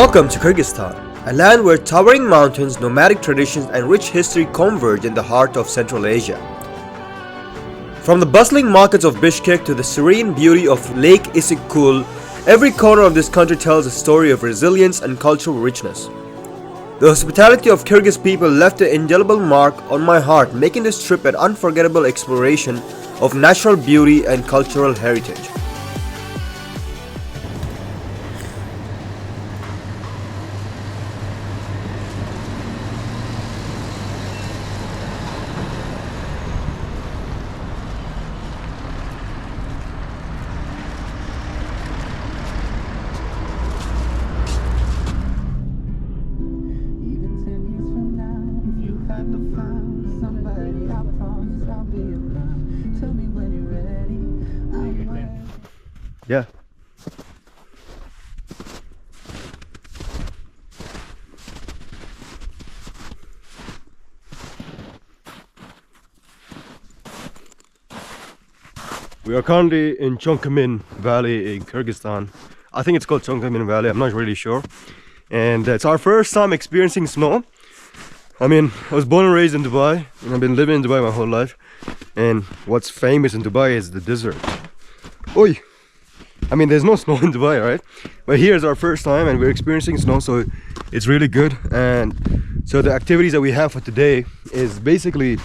Welcome to Kyrgyzstan, a land where towering mountains, nomadic traditions, and rich history converge in the heart of Central Asia. From the bustling markets of Bishkek to the serene beauty of Lake Issyk-Kul, every corner of this country tells a story of resilience and cultural richness. The hospitality of Kyrgyz people left an indelible mark on my heart, making this trip an unforgettable exploration of natural beauty and cultural heritage. Yeah. We are currently in Chon-Kemin Valley in Kyrgyzstan. I think it's called Chon-Kemin Valley, I'm not really sure. And it's our first time experiencing snow. I mean, I was born and raised in Dubai, and I've been living in Dubai my whole life. And what's famous in Dubai is the desert. Oi! I mean, there's no snow in Dubai, right? But here is our first time and we're experiencing snow, so it's really good. And so the activities that we have for today is basically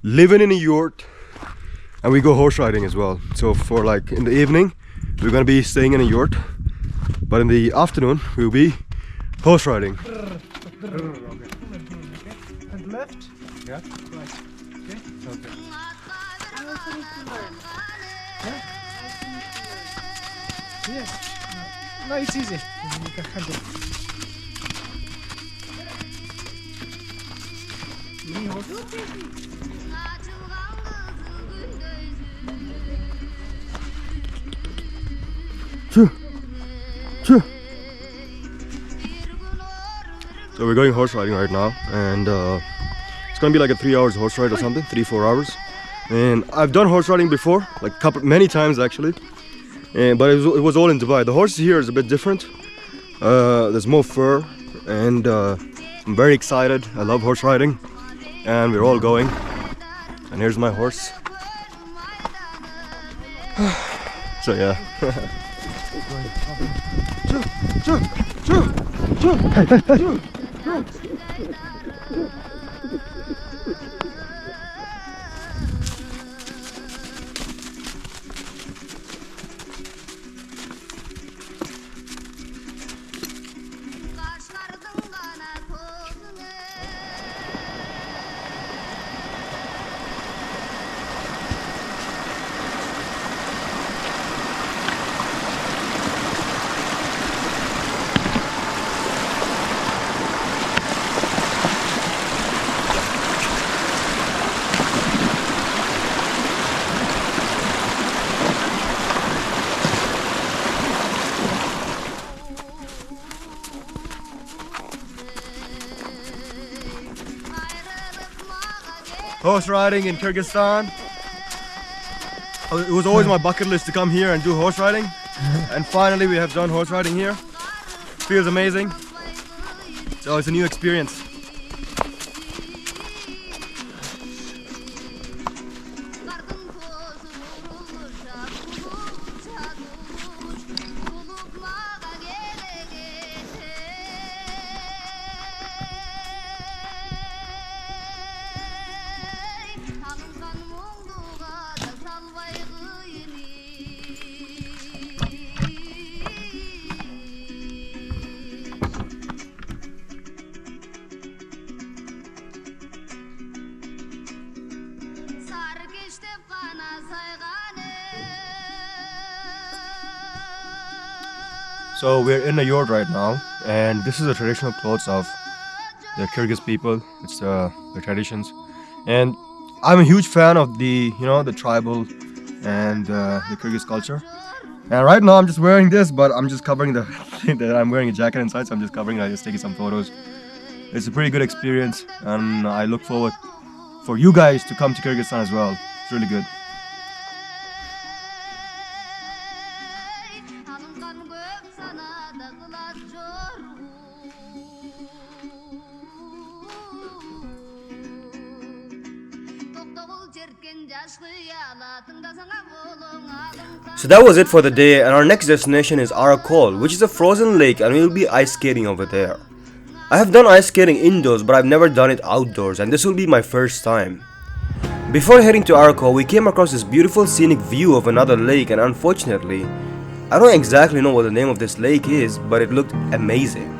living in a yurt, and we go horse riding as well. So for like in the evening, we're gonna be staying in a yurt, but in the afternoon, we'll be horse riding. And left? Yeah. Right. Okay? Okay. Yeah. No, it's easy. You can handle it. Mini horse? So we're going horse riding right now, and it's gonna be like a 3 hours horse ride or something, 3-4 hours. And I've done horse riding before, like many times actually, but it was all in Dubai. The horse here is a bit different. There's more fur, and I'm very excited. I love horse riding, and we're all going. And here's my horse. So yeah. Horse riding in Kyrgyzstan. It was always my bucket list to come here and do horse riding, and finally we have done horse riding here. Feels amazing. So it's a new experience. So we're in a yurt right now, and this is the traditional clothes of the Kyrgyz people. It's their traditions, and I'm a huge fan of the the tribal and the Kyrgyz culture. And right now I'm just wearing this, but I'm just covering the that I'm wearing a jacket inside, so I'm just covering it. I'm just taking some photos. It's a pretty good experience, and I look forward for you guys to come to Kyrgyzstan as well. It's really good. So that was it for the day, and our next destination is Arakol, which is a frozen lake, and we will be ice skating over there. I have done ice skating indoors, but I've never done it outdoors, and this will be my first time. Before heading to Arakol, we came across this beautiful scenic view of another lake, and unfortunately, I don't exactly know what the name of this lake is, but it looked amazing.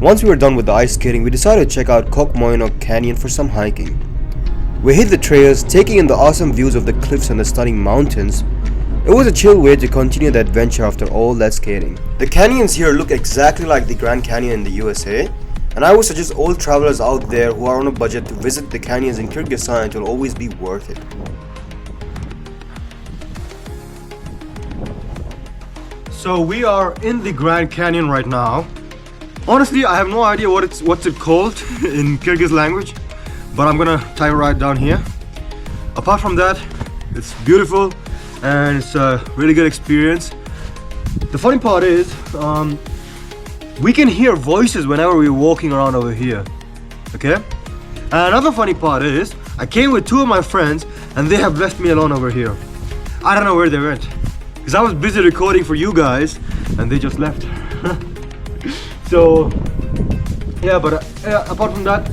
Once we were done with the ice skating, we decided to check out Kokmoyonok Canyon for some hiking. We hit the trails, taking in the awesome views of the cliffs and the stunning mountains. It was a chill way to continue the adventure after all that skating. The canyons here look exactly like the Grand Canyon in the USA, and I would suggest all travelers out there who are on a budget to visit the canyons in Kyrgyzstan. It will always be worth it. So we are in the Grand Canyon right now. Honestly, I have no idea what's it called in Kyrgyz language, but I'm gonna type it right down here. Apart from that, it's beautiful and it's a really good experience. The funny part is, we can hear voices whenever we're walking around over here. Okay? And another funny part is, I came with two of my friends and they have left me alone over here. I don't know where they went, because I was busy recording for you guys and they just left. So yeah, but apart from that,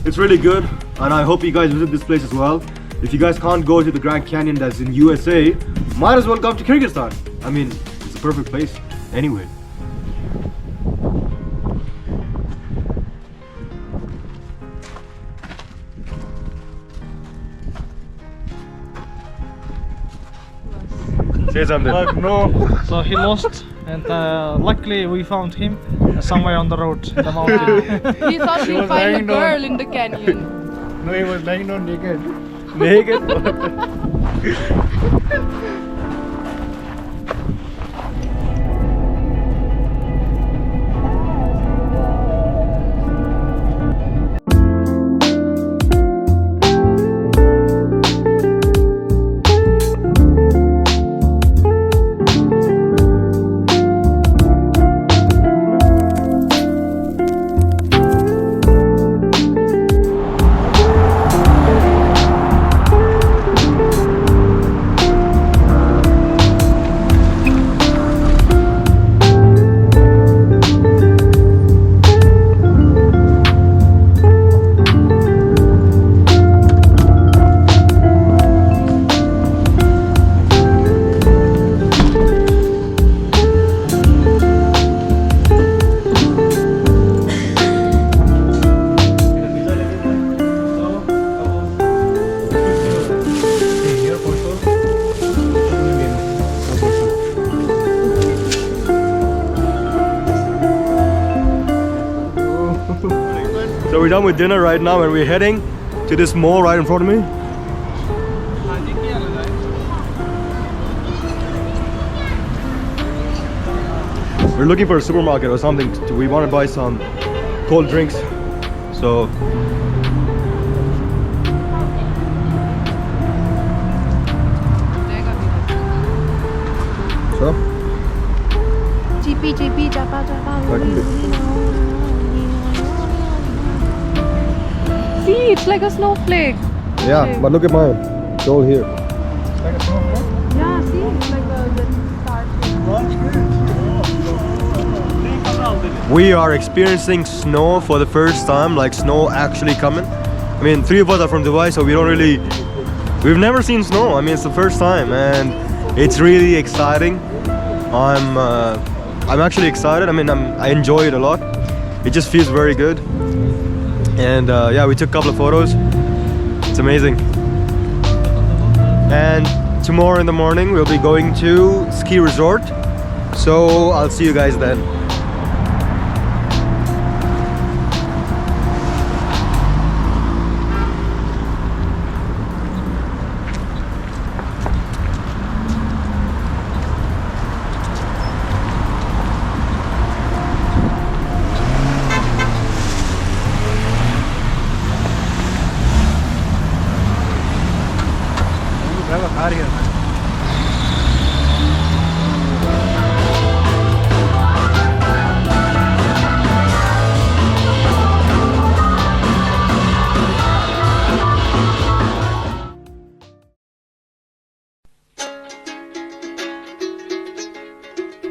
it's really good, and I hope you guys visit this place as well. If you guys can't go to the Grand Canyon that's in USA, might as well come to Kyrgyzstan. I mean, it's a perfect place anyway. Say something. No. So he lost, and luckily we found him somewhere on the road in the mountain. He thought he'd find a girl in the canyon. No, he was lying down naked. Naked? So we're done with dinner right now and we're heading to this mall right in front of me. We're looking for a supermarket or something. We want to buy some cold drinks. So GP, Japa, See, it's like a snowflake. yeah, shape. but look at mine. It's all here. Like a snowflake. Yeah, see, it's like a star shape. We are experiencing snow for the first time, like snow actually coming. I mean, 3 of us are from Dubai, so we've never seen snow. I mean, it's the first time, and it's really exciting. I'm actually excited. I mean, I enjoy it a lot. It just feels very good. And yeah, we took a couple of photos. It's amazing. And tomorrow in the morning we'll be going to ski resort. So I'll see you guys then.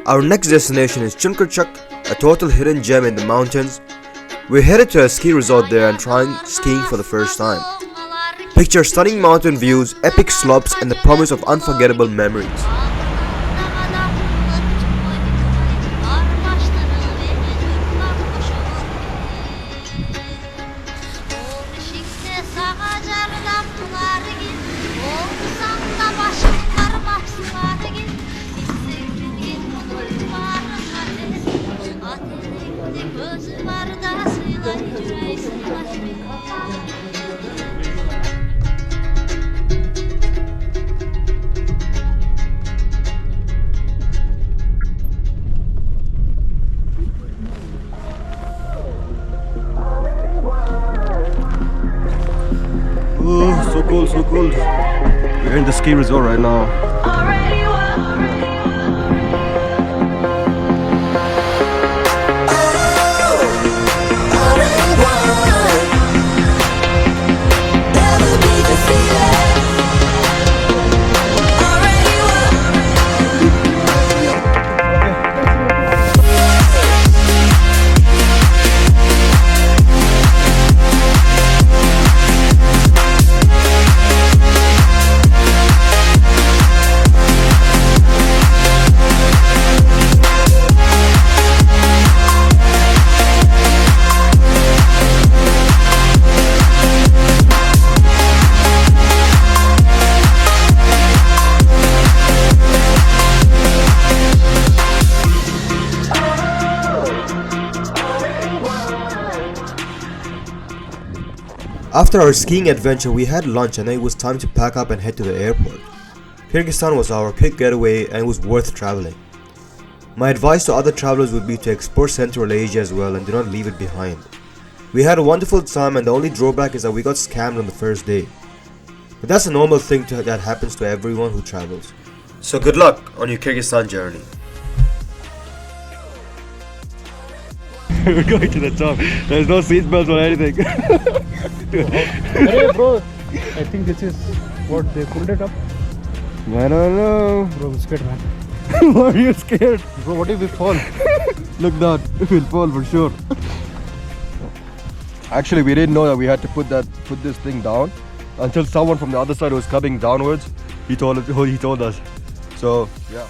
Our next destination is Chunkurchak, a total hidden gem in the mountains. We're headed to a ski resort there and trying skiing for the first time. Picture stunning mountain views, epic slopes, and the promise of unforgettable memories. Oh, so cold, so cold. We're in the ski resort right now. After our skiing adventure, we had lunch and it was time to pack up and head to the airport. Kyrgyzstan was our quick getaway and it was worth traveling. My advice to other travelers would be to explore Central Asia as well and do not leave it behind. We had a wonderful time and the only drawback is that we got scammed on the first day. But that's a normal thing that happens to everyone who travels. So good luck on your Kyrgyzstan journey. We're going to the top. There's no seatbelts or anything. Hey bro, I think this is what they pulled it up. I don't know. Bro, I'm scared, man. Why are you scared? Bro, what if we fall? Look that, we'll fall for sure. Actually, we didn't know that we had to put this thing down until someone from the other side was coming downwards. He told us. So yeah.